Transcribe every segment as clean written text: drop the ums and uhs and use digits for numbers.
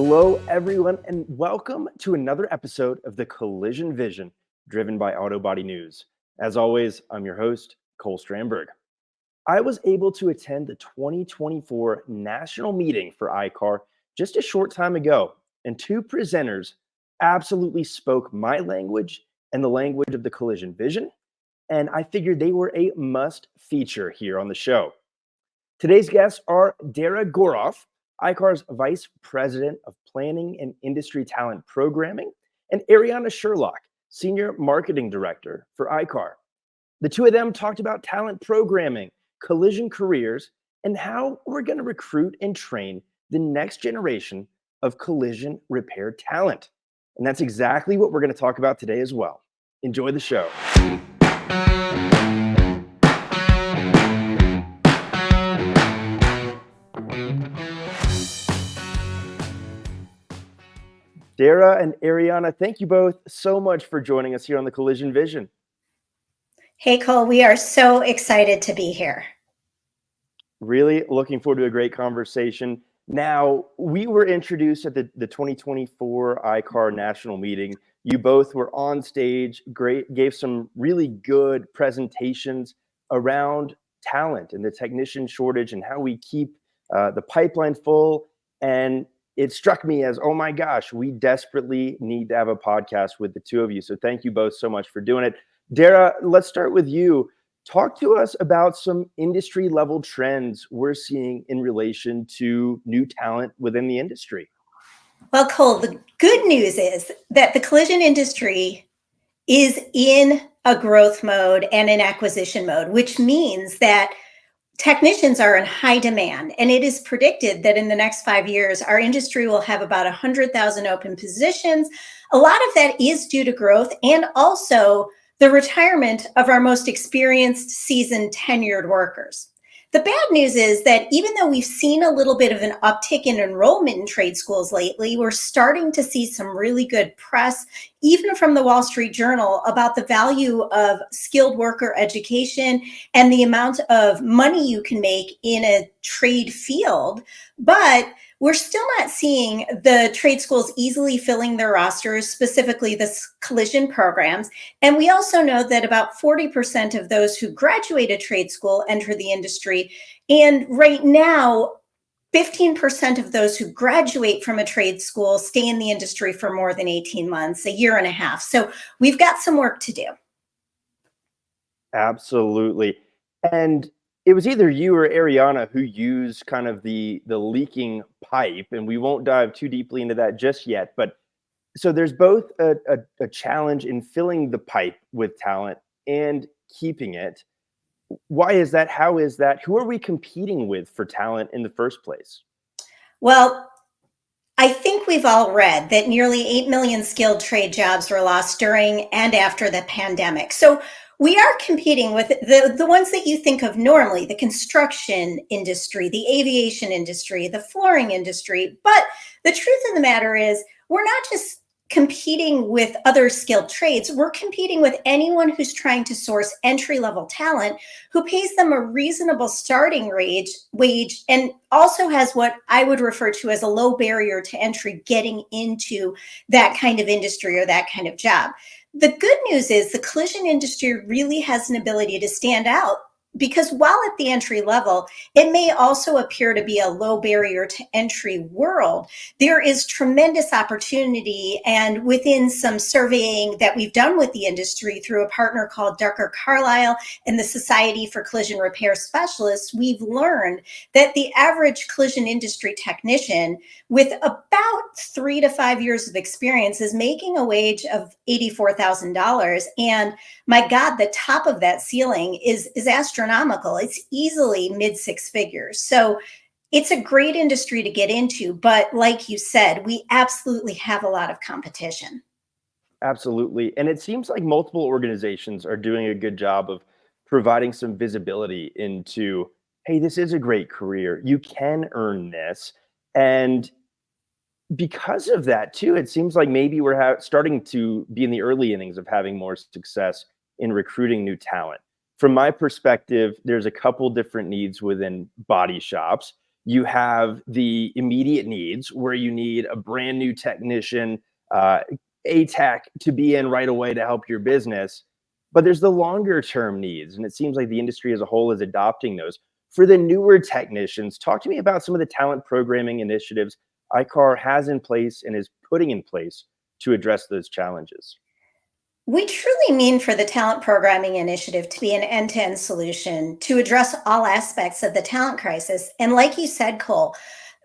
Hello, everyone, and welcome to another episode of the Collision Vision, driven by Auto Body News. As always, I'm your host, Cole Strandberg. I was able to attend the 2024 national meeting for iCar just a short time ago, and two presenters absolutely spoke my language and the language of the Collision Vision, and I figured they were a must feature here on the show. Today's guests are Dara Goroff, iCar's Vice President of Planning and Industry Talent Programming, and Arianna Sherlock, Senior Marketing Director for iCar. The two of them talked about talent programming, collision careers, and how we're going to recruit and train the next generation of collision repair talent. And that's exactly what we're going to talk about today as well. Enjoy the show. Dara and Arianna, thank you both so much for joining us here on the Collision Vision. Hey, Cole, we are so excited to be here. Really looking forward to a great conversation. Now, we were introduced at the 2024 iCar National Meeting. You both were on stage, gave some really good presentations around talent and the technician shortage and how we keep the pipeline full. And it struck me as, oh my gosh, we desperately need to have a podcast with the two of you. So thank you both so much for doing it. Dara, let's start with you. Talk to us about some industry level trends we're seeing in relation to new talent within the industry. Well, Cole, the good news is that the collision industry is in a growth mode and an acquisition mode, which means that technicians are in high demand. And it is predicted that in the next 5 years, our industry will have about 100,000 open positions. A lot of that is due to growth and also the retirement of our most experienced, seasoned, tenured workers. The bad news is that even though we've seen a little bit of an uptick in enrollment in trade schools lately, we're starting to see some really good press, even from the Wall Street Journal, about the value of skilled worker education and the amount of money you can make in a trade field. But we're still not seeing the trade schools easily filling their rosters, specifically the collision programs. And we also know that about 40% of those who graduate a trade school enter the industry. And right now, 15% of those who graduate from a trade school stay in the industry for more than 18 months, a year and a half. So we've got some work to do. Absolutely. And it was either you or Arianna who used kind of the leaking pipe, and we won't dive too deeply into that just yet. But so there's both a challenge in filling the pipe with talent and keeping it. Why is that? How is that? Who are we competing with for talent in the first place? Well, I think we've all read that nearly 8 million skilled trade jobs were lost during and after the pandemic. So we are competing with the ones that you think of normally, the construction industry, the aviation industry, the flooring industry. But the truth of the matter is we're not just competing with other skilled trades. We're competing with anyone who's trying to source entry-level talent who pays them a reasonable starting wage and also has what I would refer to as a low barrier to entry getting into that kind of industry or that kind of job. The good news is the collision industry really has an ability to stand out because while at the entry level, it may also appear to be a low barrier to entry world, there is tremendous opportunity. And within some surveying that we've done with the industry through a partner called Dara Goroff and the Society for Collision Repair Specialists, we've learned that the average collision industry technician with about 3 to 5 years of experience is making a wage of $84,000. And my God, the top of that ceiling is astronomical. It's easily mid 6 figures. So it's a great industry to get into. But like you said, we absolutely have a lot of competition. Absolutely. And it seems like multiple organizations are doing a good job of providing some visibility into, hey, this is a great career. You can earn this. And because of that, too, it seems like maybe we're starting to be in the early innings of having more success in recruiting new talent. From my perspective, there's a couple different needs within body shops. You have the immediate needs where you need a brand new technician, a tech to be in right away to help your business. But there's the longer term needs, and it seems like the industry as a whole is adopting those. For the newer technicians, talk to me about some of the talent programming initiatives iCar has in place and is putting in place to address those challenges. We truly mean for the talent programming initiative to be an end to end solution to address all aspects of the talent crisis. And like you said, Cole,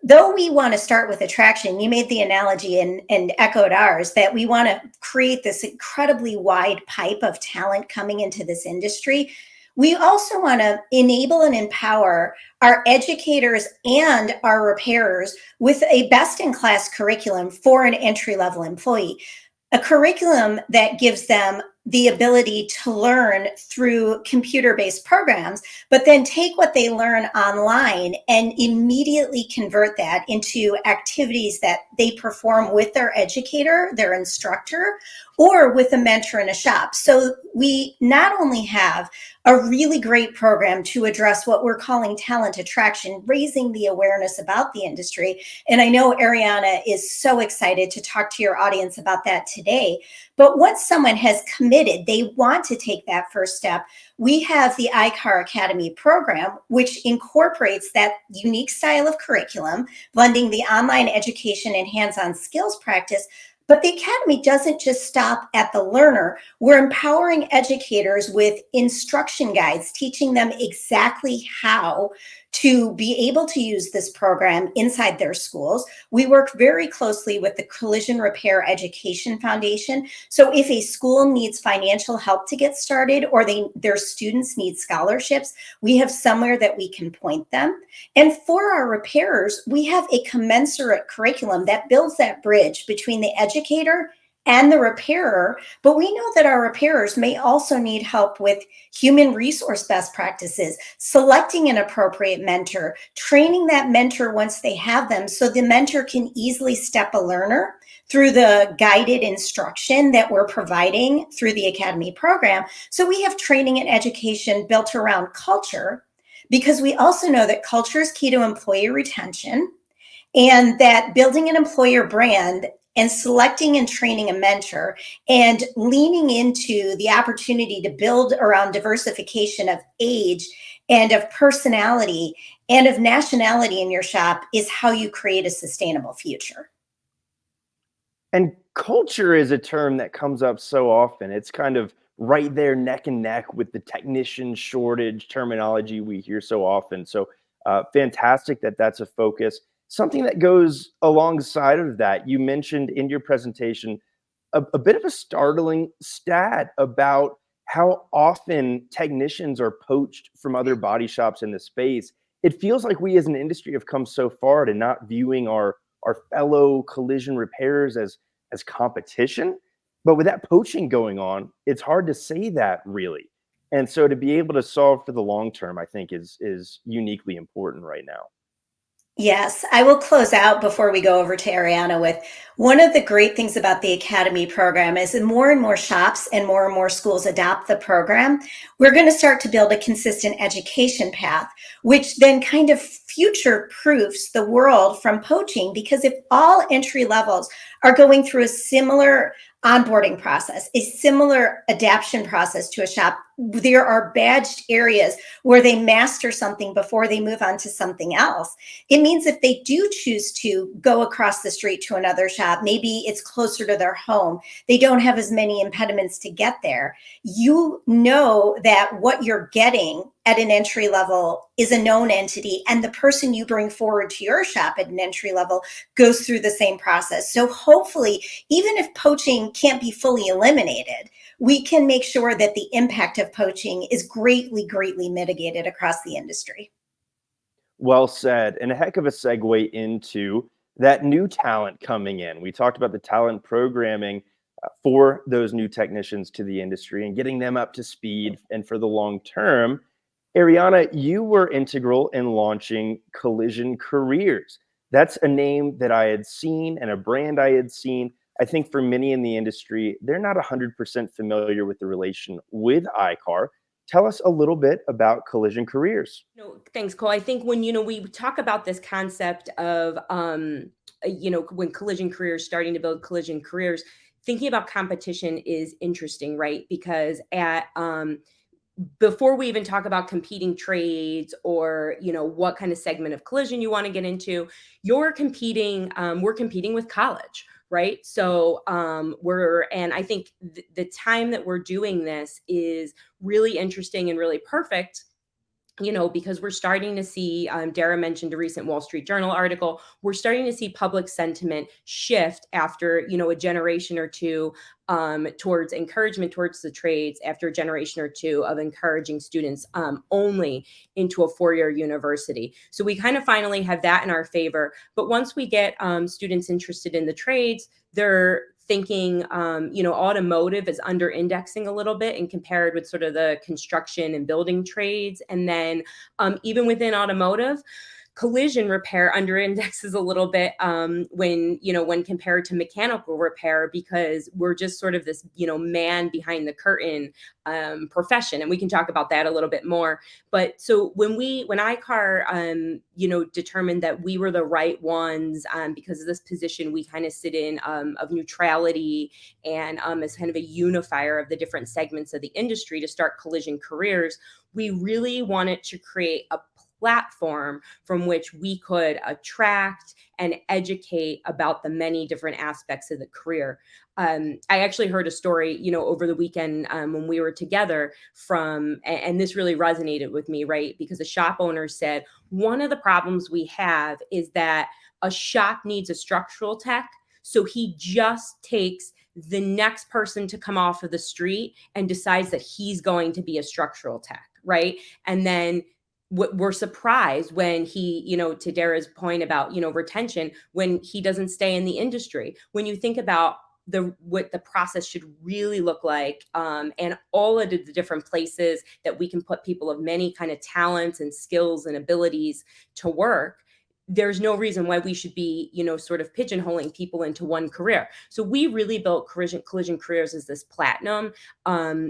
though we want to start with attraction, you made the analogy and echoed ours that we want to create this incredibly wide pipe of talent coming into this industry. We also want to enable and empower our educators and our repairers with a best in class curriculum for an entry level employee, a curriculum that gives them the ability to learn through computer-based programs, but then take what they learn online and immediately convert that into activities that they perform with their educator, their instructor, or with a mentor in a shop. So we not only have a really great program to address what we're calling talent attraction, raising the awareness about the industry. And I know Arianna is so excited to talk to your audience about that today. But once someone has committed, they want to take that first step, we have the iCar Academy program, which incorporates that unique style of curriculum, blending the online education and hands-on skills practice. But the Academy doesn't just stop at the learner. We're empowering educators with instruction guides, teaching them exactly how to be able to use this program inside their schools. We work very closely with the Collision Repair Education Foundation. So if a school needs financial help to get started or their students need scholarships, we have somewhere that we can point them. And for our repairers, we have a commensurate curriculum that builds that bridge between the educator and the repairer. But we know that our repairers may also need help with human resource best practices, selecting an appropriate mentor, training that mentor once they have them so the mentor can easily step a learner through the guided instruction that we're providing through the Academy program. So we have training and education built around culture, because we also know that culture is key to employee retention, and that building an employer brand and selecting and training a mentor and leaning into the opportunity to build around diversification of age and of personality and of nationality in your shop is how you create a sustainable future. And culture is a term that comes up so often. It's kind of right there neck and neck with the technician shortage terminology we hear so often. So fantastic that that's a focus. Something that goes alongside of that, you mentioned in your presentation a bit of a startling stat about how often technicians are poached from other body shops in the space. It feels like we as an industry have come so far to not viewing our fellow collision repairers as competition. But with that poaching going on, it's hard to say that really. And so to be able to solve for the long term, I think is uniquely important right now. Yes, I will close out before we go over to Ariana with one of the great things about the Academy program is that more and more shops and more schools adopt the program. We're going to start to build a consistent education path, which then kind of future proofs the world from poaching. Because if all entry levels are going through a similar onboarding process, a similar adaptation process to a shop, there are badged areas where they master something before they move on to something else. It means if they do choose to go across the street to another shop, maybe it's closer to their home, they don't have as many impediments to get there. You know that what you're getting at an entry level is a known entity, and the person you bring forward to your shop at an entry level goes through the same process. So hopefully, even if poaching can't be fully eliminated, we can make sure that the impact of poaching is greatly mitigated across the industry. Well said. And a heck of a segue into that new talent coming in. We talked about the talent programming for those new technicians to the industry and getting them up to speed and for the long term. Arianna, you were integral in launching Collision Careers. That's a name that I had seen and a brand I had seen. I think for many in the industry, they're not 100% familiar with the relation with iCar. Tell us a little bit about collision careers. No, thanks, Cole. I think when we talk about this concept of when collision careers starting to build collision careers, thinking about competition is interesting, right? Because at before we even talk about competing trades or what kind of segment of collision you want to get into, we're competing with college, right? So and I think the time that we're doing this is really interesting and really perfect, because we're starting to see, Dara mentioned a recent Wall Street Journal article. We're starting to see public sentiment shift after, a generation or two, towards encouragement towards the trades, after a generation or two of encouraging students only into a four-year university. So we kind of finally have that in our favor. But once we get students interested in the trades, they're thinking, automotive is under indexing a little bit and compared with sort of the construction and building trades. And then even within automotive, collision repair under indexes a little bit when compared to mechanical repair, because we're just sort of this man behind the curtain profession, and we can talk about that a little bit more. But so when iCar determined that we were the right ones, because of this position we kind of sit in, of neutrality and as kind of a unifier of the different segments of the industry to start collision careers, we really wanted to create a platform from which we could attract and educate about the many different aspects of the career. I actually heard a story, over the weekend when we were together and this really resonated with me, right? Because a shop owner said, one of the problems we have is that a shop needs a structural tech. So he just takes the next person to come off of the street and decides that he's going to be a structural tech, right? And then we're surprised when he, to Dara's point about, retention, when he doesn't stay in the industry. When you think about what the process should really look like, and all of the different places that we can put people of many kind of talents and skills and abilities to work, there's no reason why we should be, sort of pigeonholing people into one career. So we really built collision careers as this platinum,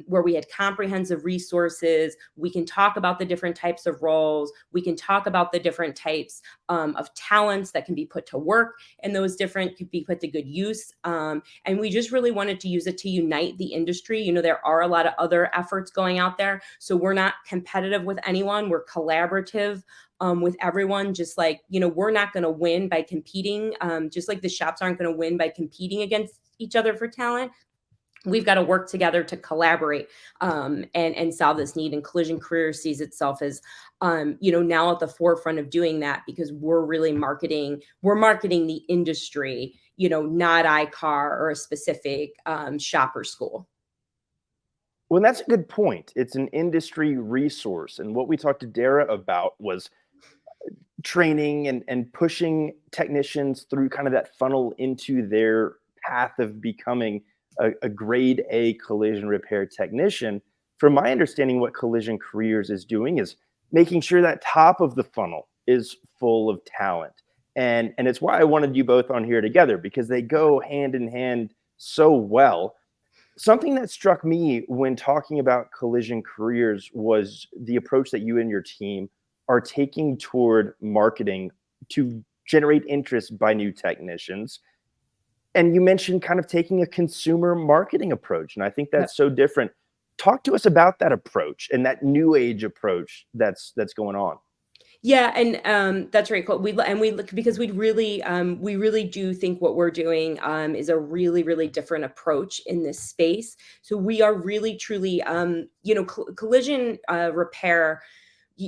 where we had comprehensive resources. We can talk about the different types of roles. We can talk about the different types of talents that can be put to work, and those different could be put to good use. And we just really wanted to use it to unite the industry. There are a lot of other efforts going out there. So we're not competitive with anyone. We're collaborative with everyone. Just like, we're not going to win by competing, just like the shops aren't going to win by competing against each other for talent. We've got to work together to collaborate and solve this need. And collision career sees itself as, now at the forefront of doing that, because we're really marketing the industry, not iCar or a specific shop or school. Well, that's a good point. It's an industry resource. And what we talked to Dara about was training and pushing technicians through kind of that funnel into their path of becoming a grade A collision repair technician. From my understanding, what Collision Careers is doing is making sure that top of the funnel is full of talent. And it's why I wanted you both on here together, because they go hand in hand so well. Something that struck me when talking about Collision Careers was the approach that you and your team are taking toward marketing to generate interest by new technicians. And you mentioned kind of taking a consumer marketing approach, and I think that's so different. Talk to us about that approach and that new age approach that's going on. Yeah, and that's right, cool. We look, because we really do think what we're doing is a really, really different approach in this space. So we are really, truly, collision repair.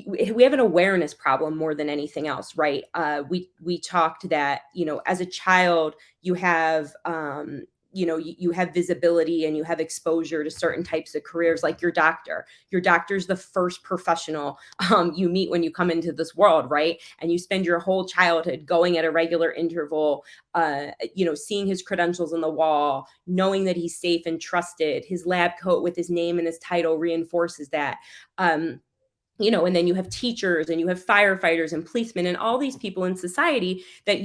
We have an awareness problem more than anything else, right? We talked that, as a child, you have you have visibility and you have exposure to certain types of careers, like your doctor. Your doctor's the first professional you meet when you come into this world, right? And you spend your whole childhood going at a regular interval, seeing his credentials on the wall, knowing that he's safe and trusted. His lab coat with his name and his title reinforces that. And then you have teachers and you have firefighters and policemen and all these people in society that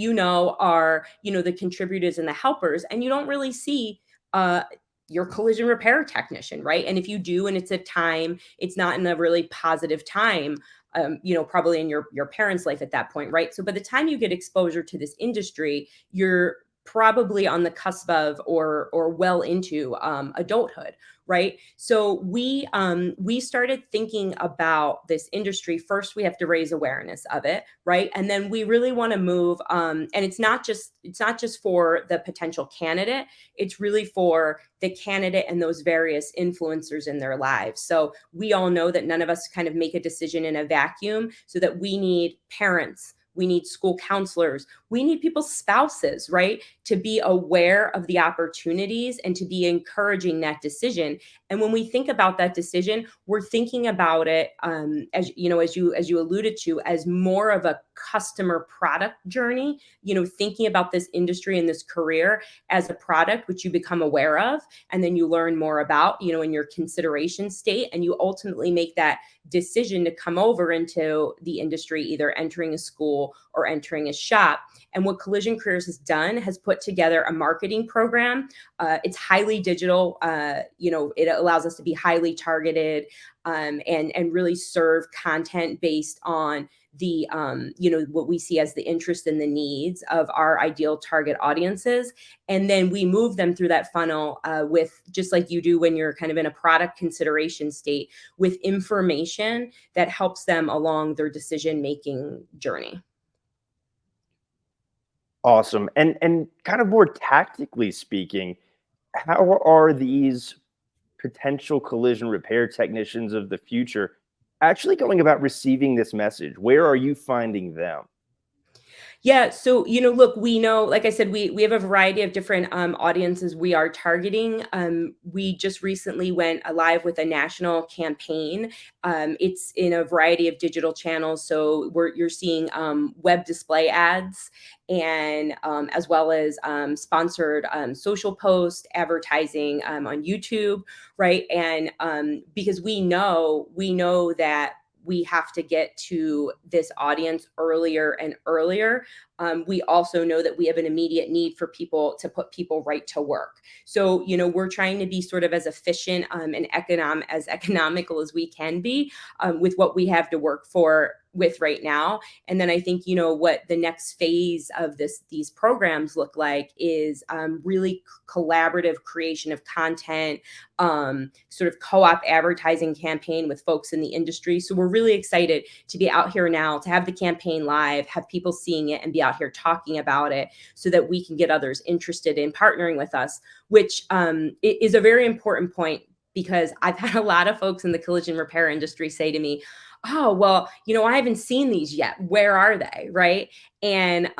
are, the contributors and the helpers. And you don't really see your collision repair technician, right? And if you do, and it's not in a really positive time, probably in your parents' life at that point, right? So by the time you get exposure to this industry, you're probably on the cusp of or well into adulthood, right? So we started thinking about this industry. First, we have to raise awareness of it, right? And then we really want to move. And it's not just for the potential candidate. It's really for the candidate and those various influencers in their lives. So we all know that none of us kind of make a decision in a vacuum. So that we need parents. We need school counselors. We need people's spouses, right? To be aware of the opportunities and to be encouraging that decision. And when we think about that decision, we're thinking about it, as you alluded to, as more of a customer product journey. Thinking about this industry and this career as a product which you become aware of, and then you learn more about, in your consideration state, and you ultimately make that decision to come over into the industry, either entering a school or entering a shop. And what Collision Careers has done has put together a marketing program. It's highly digital. It allows us to be highly targeted, and really serve content based on the what we see as the interest and the needs of our ideal target audiences. And then we move them through that funnel, with, just like you do when you're kind of in a product consideration state, with information that helps them along their decision making journey. Awesome. And kind of more tactically speaking, how are these potential collision repair technicians of the future actually going about receiving this message? Where are you finding them? Yeah. So, look, we know, like I said, we have a variety of different audiences we are targeting. We just recently went live with a national campaign. It's in a variety of digital channels. So you're seeing web display ads, and as well as sponsored social post advertising on YouTube, right? And because we know that we have to get to this audience earlier and earlier. We also know that we have an immediate need for people to put people right to work. So, we're trying to be sort of as efficient and economical as we can be, with what we have to work with right now. And then I think, what the next phase of these programs look like is really collaborative creation of content, sort of co-op advertising campaign with folks in the industry. So we're really excited to be out here now, to have the campaign live, have people seeing it, and be out here talking about it, so that we can get others interested in partnering with us, which is a very important point, because I've had a lot of folks in the collision repair industry say to me, "Oh, well, I haven't seen these yet. Where are they?" Right. And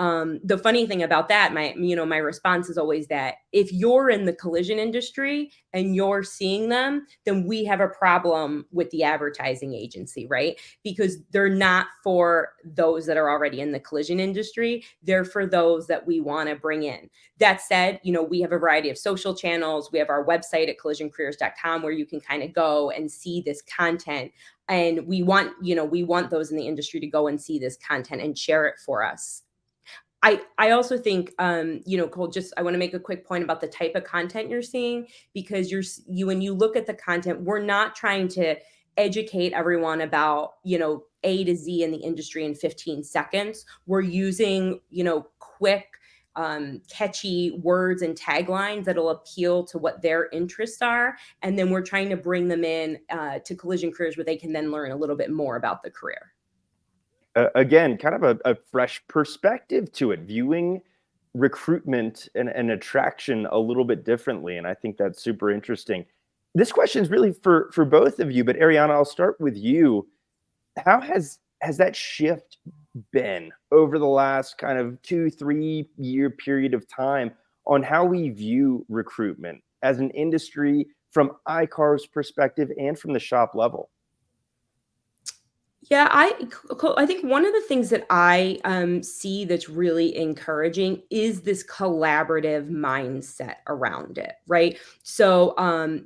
the funny thing about that, my response is always that if you're in the collision industry and you're seeing them, then we have a problem with the advertising agency, right? Because they're not for those that are already in the collision industry. They're for those that we want to bring in. That said, we have a variety of social channels. We have our website at collisioncareers.com, where you can kind of go and see this content. And we want those in the industry to go and see this content and share it for us. I also think, Cole, I want to make a quick point about the type of content you're seeing, because when you look at the content, we're not trying to educate everyone about, A to Z in the industry in 15 seconds. We're using, quick, catchy words and taglines that'll appeal to what their interests are. And then we're trying to bring them in to Collision Careers, where they can then learn a little bit more about the career. Again, kind of a fresh perspective to it, viewing recruitment and attraction a little bit differently. And I think that's super interesting. This question is really for both of you, but Arianna, I'll start with you. How has that shift been over the last kind of 2-3 year period of time on how we view recruitment as an industry from iCar's perspective and from the shop level? Yeah, I think one of the things that I see that's really encouraging is this collaborative mindset around it, right? So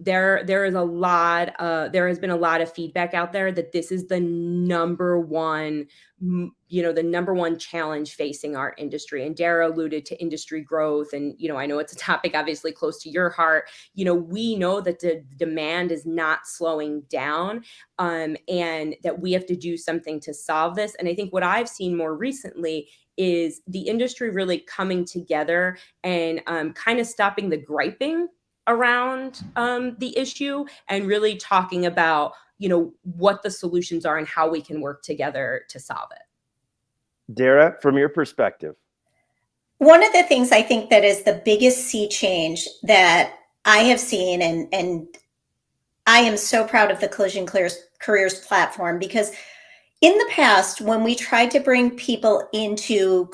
there has been a lot of feedback out there that this is the number one the number one challenge facing our industry. And Dara alluded to industry growth. And, I know it's a topic obviously close to your heart. We know that the demand is not slowing down, and that we have to do something to solve this. And I think what I've seen more recently is the industry really coming together and kind of stopping the griping around the issue and really talking about what the solutions are and how we can work together to solve it. Dara, from your perspective. One of the things I think that is the biggest sea change that I have seen, and I am so proud of the Collision Careers platform, because in the past, when we tried to bring people into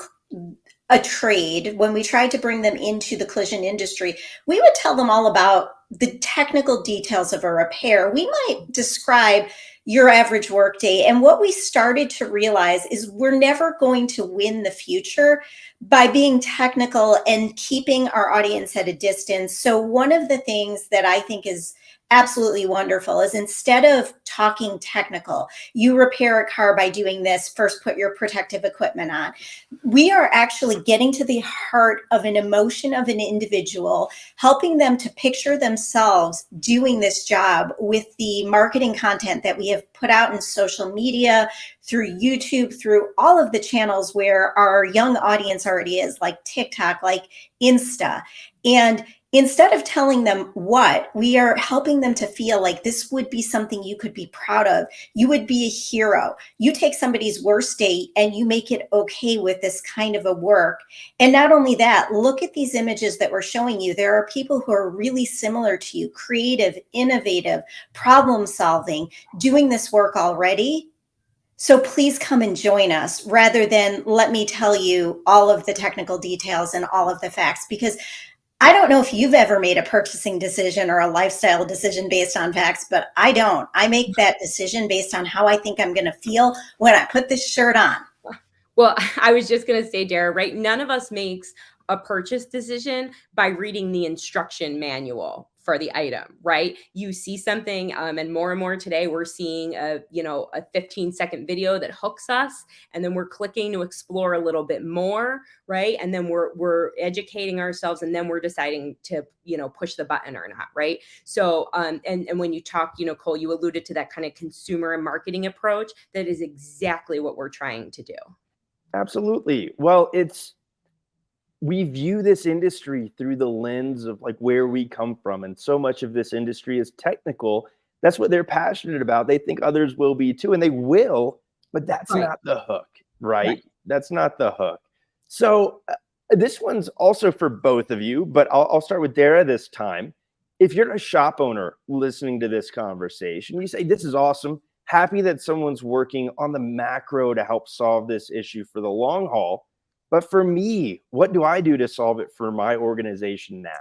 a trade, when we tried to bring them into the collision industry, we would tell them all about the technical details of a repair. We might describe your average workday. And what we started to realize is we're never going to win the future by being technical and keeping our audience at a distance. So one of the things that I think is absolutely wonderful is, instead of talking technical, you repair a car by doing this, first put your protective equipment on. We are actually getting to the heart of an emotion of an individual, helping them to picture themselves doing this job with the marketing content that we have put out in social media, through YouTube, through all of the channels where our young audience already is, like TikTok, like Insta. And instead of telling them what, we are helping them to feel like this would be something you could be proud of. You would be a hero. You take somebody's worst day and you make it okay with this kind of a work. And not only that, look at these images that we're showing you. There are people who are really similar to you, creative, innovative, problem solving, doing this work already. So please come and join us, rather than let me tell you all of the technical details and all of the facts, because I don't know if you've ever made a purchasing decision or a lifestyle decision based on facts, but I don't. I make that decision based on how I think I'm going to feel when I put this shirt on. Well, I was just going to say, Dara, right? None of us makes a purchase decision by reading the instruction manual for the item, right? You see something, and more today, we're seeing a 15-second video that hooks us, and then we're clicking to explore a little bit more, right? And then we're educating ourselves, and then we're deciding to push the button or not, right? So and when you talk, Cole, you alluded to that kind of consumer and marketing approach. That is exactly what we're trying to do. Absolutely. Well, we view this industry through the lens of like where we come from. And so much of this industry is technical. That's what they're passionate about. They think others will be too, and they will, but that's Right. not the hook, right? That's not the hook. So this one's also for both of you, but I'll start with Dara this time. If you're a shop owner listening to this conversation, you say, this is awesome. Happy that someone's working on the macro to help solve this issue for the long haul. But for me, what do I do to solve it for my organization now?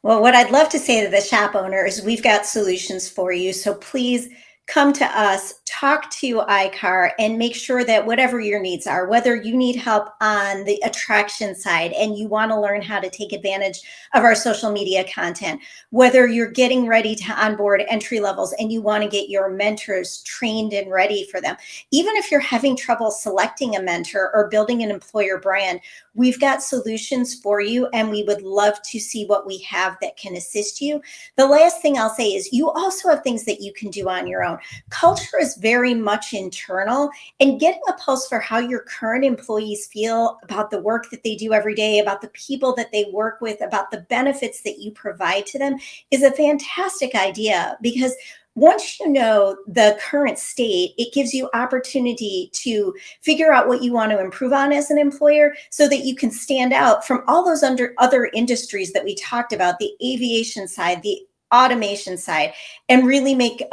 Well, what I'd love to say to the shop owner is we've got solutions for you. So please come to us, talk to iCar, and make sure that whatever your needs are, whether you need help on the attraction side and you want to learn how to take advantage of our social media content, whether you're getting ready to onboard entry levels and you want to get your mentors trained and ready for them, even if you're having trouble selecting a mentor or building an employer brand, we've got solutions for you, and we would love to see what we have that can assist you. The last thing I'll say is you also have things that you can do on your own. Culture is very much internal, and getting a pulse for how your current employees feel about the work that they do every day, about the people that they work with, about the benefits that you provide to them is a fantastic idea, because once you know the current state, it gives you opportunity to figure out what you want to improve on as an employer so that you can stand out from all those other industries that we talked about, the aviation side, the automation side, and really make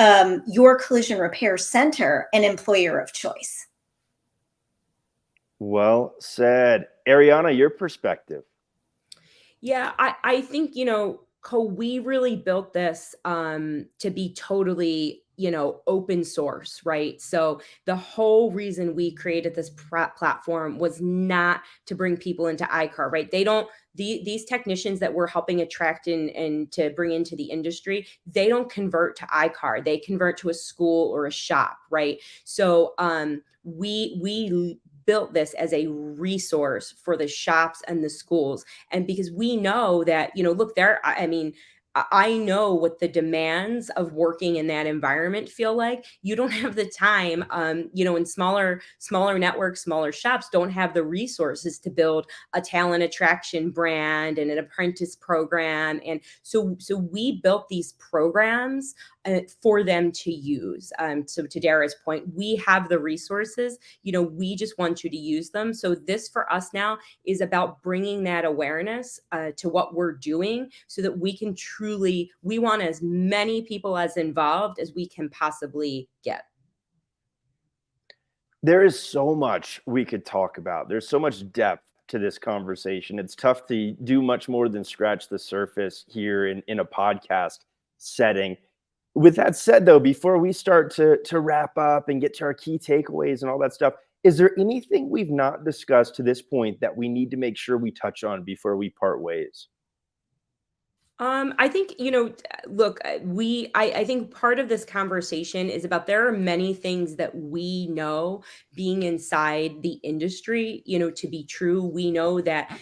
your collision repair center an employer of choice. Well said. Arianna, your perspective. Yeah, I think, Cole, we really built this to be totally, open source, right? So the whole reason we created this platform was not to bring people into iCar, right? They don't these technicians that we're helping attract and to bring into the industry, they don't convert to iCar. They convert to a school or a shop, right? So we built this as a resource for the shops and the schools. And because we know that, look, I mean, I know what the demands of working in that environment feel like. You don't have the time, in smaller networks, smaller shops don't have the resources to build a talent attraction brand and an apprentice program. And so we built these programs for them to use. So to Dara's point, we have the resources, we just want you to use them. So this for us now is about bringing that awareness to what we're doing so that we want as many people as involved as we can possibly get. There is so much we could talk about. There's so much depth to this conversation. It's tough to do much more than scratch the surface here in a podcast setting. With that said, though, before we start to wrap up and get to our key takeaways and all that stuff, is there anything we've not discussed to this point that we need to make sure we touch on before we part ways? I think, look, I think part of this conversation is about there are many things that we know being inside the industry, to be true. We know that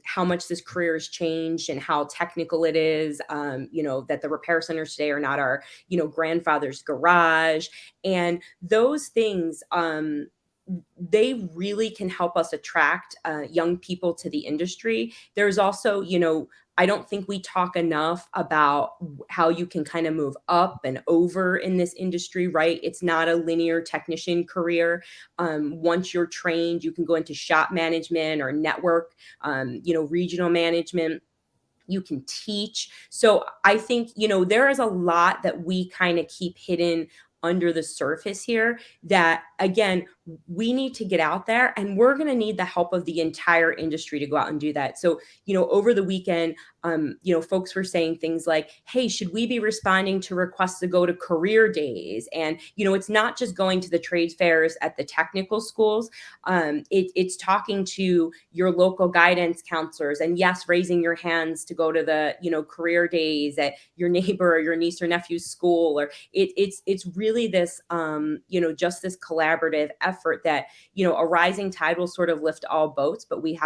how much this career has changed and how technical it is, that the repair centers today are not our, grandfather's garage. And those things, they really can help us attract young people to the industry. There's also, I don't think we talk enough about how you can kind of move up and over in this industry, right? It's not a linear technician career. Once you're trained, you can go into shop management or network, regional management. You can teach. So I think, there is a lot that we kind of keep hidden under the surface here that, again, we need to get out there, and we're going to need the help of the entire industry to go out and do that. So, over the weekend, folks were saying things like, hey, should we be responding to requests to go to career days? And, it's not just going to the trade fairs at the technical schools. It's talking to your local guidance counselors, and yes, raising your hands to go to the, career days at your neighbor or your niece or nephew's school. Or it's really this, just this collaborative effort that, a rising tide will sort of lift all boats, but we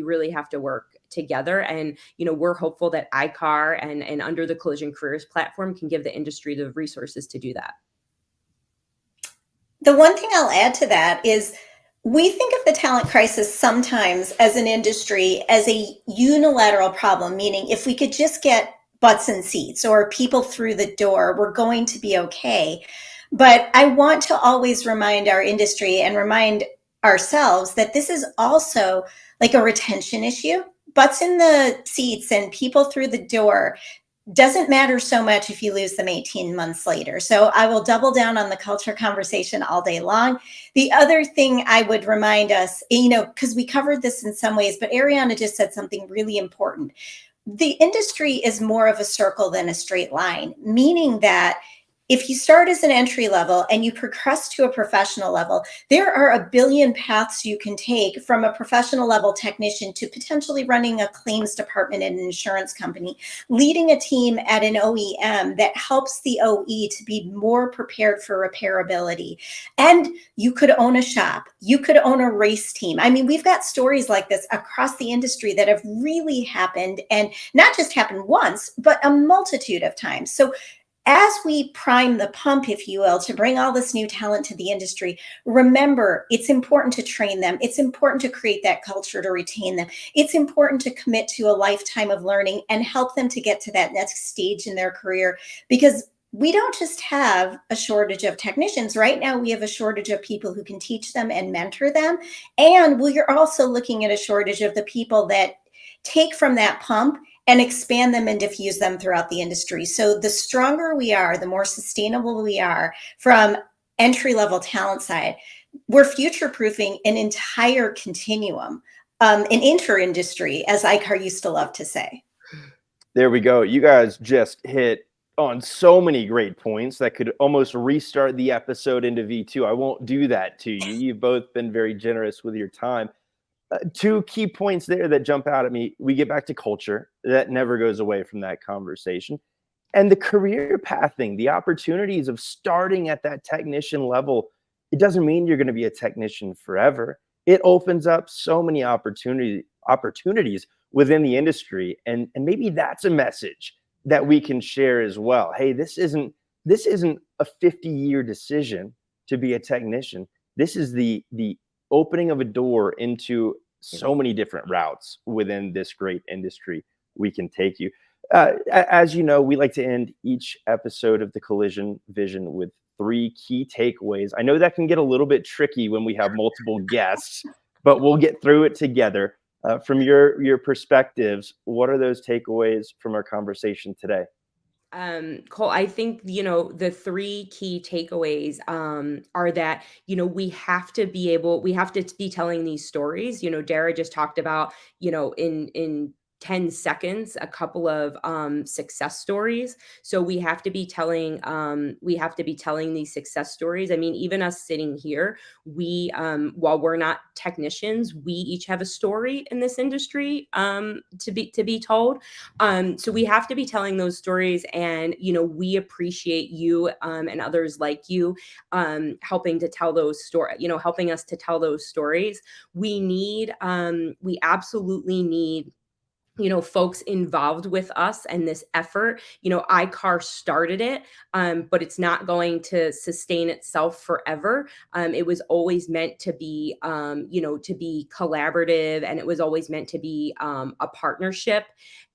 really have to work together. And, we're hopeful that iCar and under the Collision Careers platform can give the industry the resources to do that. The one thing I'll add to that is we think of the talent crisis sometimes as an industry as a unilateral problem, meaning if we could just get butts in seats or people through the door, we're going to be okay. But I want to always remind our industry and remind ourselves that this is also like a retention issue. Butts in the seats and people through the door doesn't matter so much if you lose them 18 months later. So I will double down on the culture conversation all day long. The other thing I would remind us, because we covered this in some ways, but Arianna just said something really important. The industry is more of a circle than a straight line, meaning that if you start as an entry level and you progress to a professional level, there are a billion paths you can take from a professional level technician to potentially running a claims department in an insurance company, leading a team at an OEM that helps the OE to be more prepared for repairability. And you could own a shop, you could own a race team. I mean, we've got stories like this across the industry that have really happened, and not just happened once, but a multitude of times. So as we prime the pump, if you will, to bring all this new talent to the industry, remember, it's important to train them. It's important to create that culture to retain them. It's important to commit to a lifetime of learning and help them to get to that next stage in their career, because we don't just have a shortage of technicians. Right now, we have a shortage of people who can teach them and mentor them. And we're also looking at a shortage of the people that take from that pump and expand them and diffuse them throughout the industry. So the stronger we are, the more sustainable we are from entry-level talent side, we're future-proofing an entire continuum, an inter-industry, as iCar used to love to say. There we go. You guys just hit on so many great points that could almost restart the episode into V2. I won't do that to you. You've both been very generous with your time. Two key points there that jump out at me. We get back to culture. That never goes away from that conversation. And the career pathing, the opportunities of starting at that technician level. It doesn't mean you're going to be a technician forever. It opens up so many opportunities within the industry. And maybe that's a message that we can share as well. Hey, this isn't a 50-year decision to be a technician. This is the opening of a door into so many different routes within this great industry we can take you. As you know, we like to end each episode of the Collision Vision with 3 key takeaways. I know that can get a little bit tricky when we have multiple guests, but we'll get through it together. From your perspectives, what are those takeaways from our conversation today? Cole, I think, the 3 key takeaways are that, we have to be telling these stories. Dara just talked about, in 10 seconds, a couple of success stories. So we have to be telling these success stories. I mean, even us sitting here, we while we're not technicians, we each have a story in this industry to be told. So we have to be telling those stories, and we appreciate you and others like you helping to tell those stories. Helping us to tell those stories. We absolutely need folks involved with us and this effort. iCar started it, but it's not going to sustain itself forever. It was always meant to be, to be collaborative, and it was always meant to be a partnership,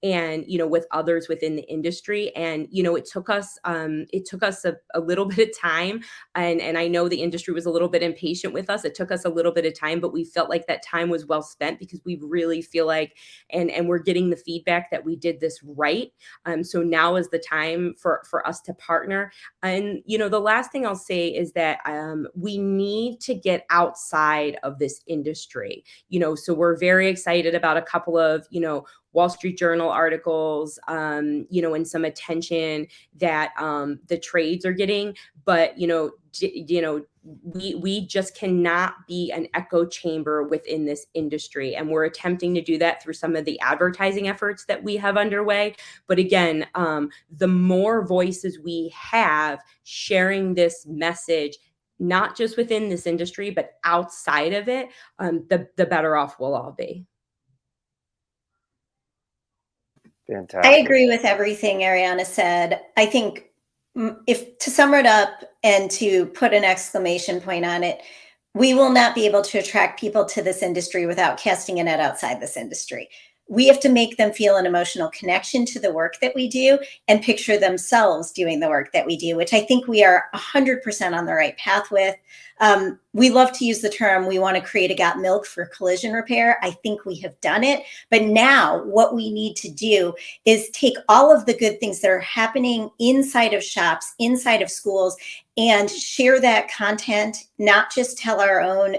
and with others within the industry. And it took us a little bit of time, and I know the industry was a little bit impatient with us. It took us a little bit of time, but we felt like that time was well spent, because we really feel like, and we're getting the feedback that we did this right. So now is the time for us to partner. And the last thing I'll say is that we need to get outside of this industry. So we're very excited about a couple of Wall Street Journal articles, and some attention that the trades are getting. But we just cannot be an echo chamber within this industry, and we're attempting to do that through some of the advertising efforts that we have underway. But again, the more voices we have sharing this message, not just within this industry but outside of it, the better off we'll all be. I Fantastic. agree with everything Arianna said. I think, if to sum it up and to put an exclamation point on it, we will not be able to attract people to this industry without casting a net outside this industry. We have to make them feel an emotional connection to the work that we do and picture themselves doing the work that we do, which I think we are 100% on the right path with. We love to use the term, we want to create a got milk for collision repair. I think we have done it. But now what we need to do is take all of the good things that are happening inside of shops, inside of schools, and share that content, not just tell our own,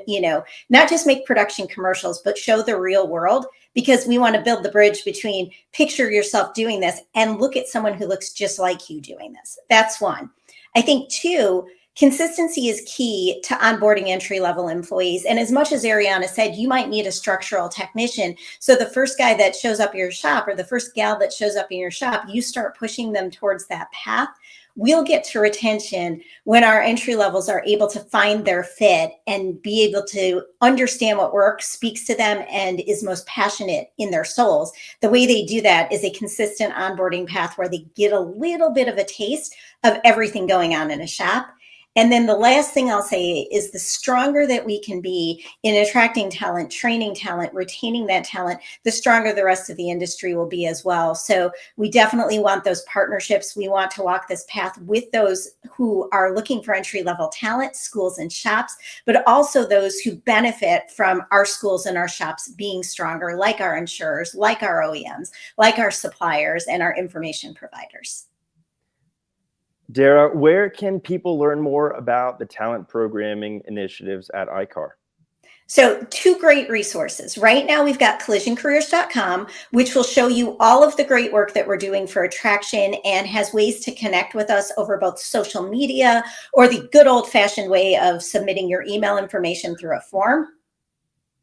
not just make production commercials, but show the real world, because we want to build the bridge between picture yourself doing this and look at someone who looks just like you doing this. That's one. I think 2, consistency is key to onboarding entry-level employees. And as much as Arianna said, you might need a structural technician. So the first guy that shows up in your shop, or the first gal that shows up in your shop, you start pushing them towards that path. We'll get to retention when our entry levels are able to find their fit and be able to understand what work speaks to them and is most passionate in their souls. The way they do that is a consistent onboarding path where they get a little bit of a taste of everything going on in a shop. And then the last thing I'll say is, the stronger that we can be in attracting talent, training talent, retaining that talent, the stronger the rest of the industry will be as well. So we definitely want those partnerships. We want to walk this path with those who are looking for entry-level talent, schools and shops, but also those who benefit from our schools and our shops being stronger, like our insurers, like our OEMs, like our suppliers and our information providers. Dara, where can people learn more about the talent programming initiatives at iCar? So, two great resources. Right now, we've got collisioncareers.com, which will show you all of the great work that we're doing for attraction and has ways to connect with us over both social media or the good old fashioned way of submitting your email information through a form.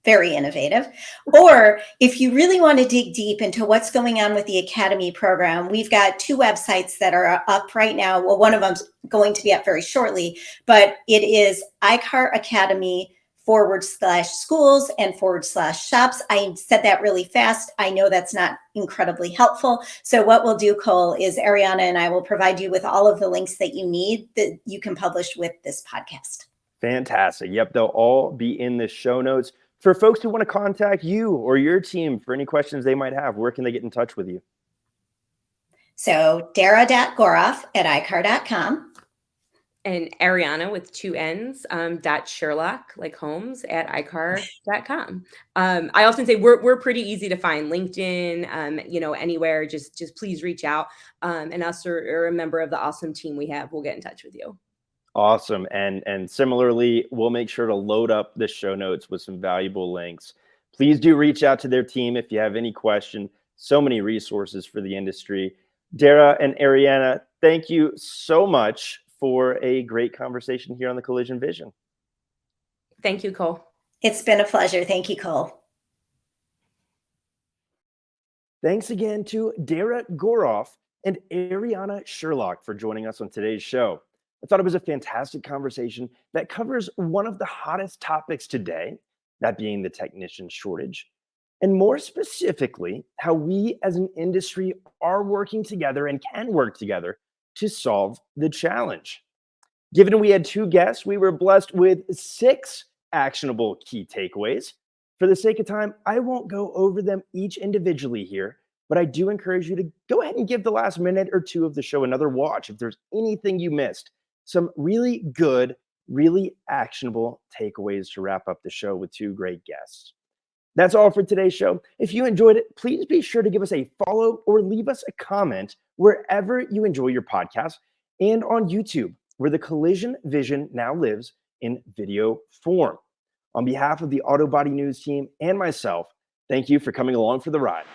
Very innovative. Or if you really want to dig deep into what's going on with the Academy program, we've got two websites that are up right now. Well, one of them's going to be up very shortly, but it is iCar Academy /schools and /shops. I said that really fast. I know that's not incredibly helpful. So what we'll do, Cole, is Arianna and I will provide you with all of the links that you need that you can publish with this podcast. Fantastic. Yep, they'll all be in the show notes. For folks who want to contact you or your team for any questions they might have, where can they get in touch with you? So Dara.Goroff at iCar.com. And Arianna with 2 N's, .Sherlock, like Holmes, at iCar.com. I often say we're pretty easy to find. LinkedIn, anywhere, just please reach out. And us or a member of the awesome team we have will get in touch with you. Awesome. And similarly, we'll make sure to load up the show notes with some valuable links. Please do reach out to their team if you have any question. So many resources for the industry. Dara and Arianna, thank you so much for a great conversation here on the Collision Vision. Thank you, Cole. It's been a pleasure. Thank you, Cole. Thanks again to Dara Goroff and Arianna Sherlock for joining us on today's show. I thought it was a fantastic conversation that covers one of the hottest topics today, that being the technician shortage, and more specifically, how we as an industry are working together and can work together to solve the challenge. Given we had 2 guests, we were blessed with 6 actionable key takeaways. For the sake of time, I won't go over them each individually here, but I do encourage you to go ahead and give the last minute or 2 of the show another watch if there's anything you missed. Some really good, really actionable takeaways to wrap up the show with 2 great guests. That's all for today's show. If you enjoyed it, please be sure to give us a follow or leave us a comment wherever you enjoy your podcast and on YouTube, where the Collision Vision now lives in video form. On behalf of the Auto Body News team and myself, thank you for coming along for the ride.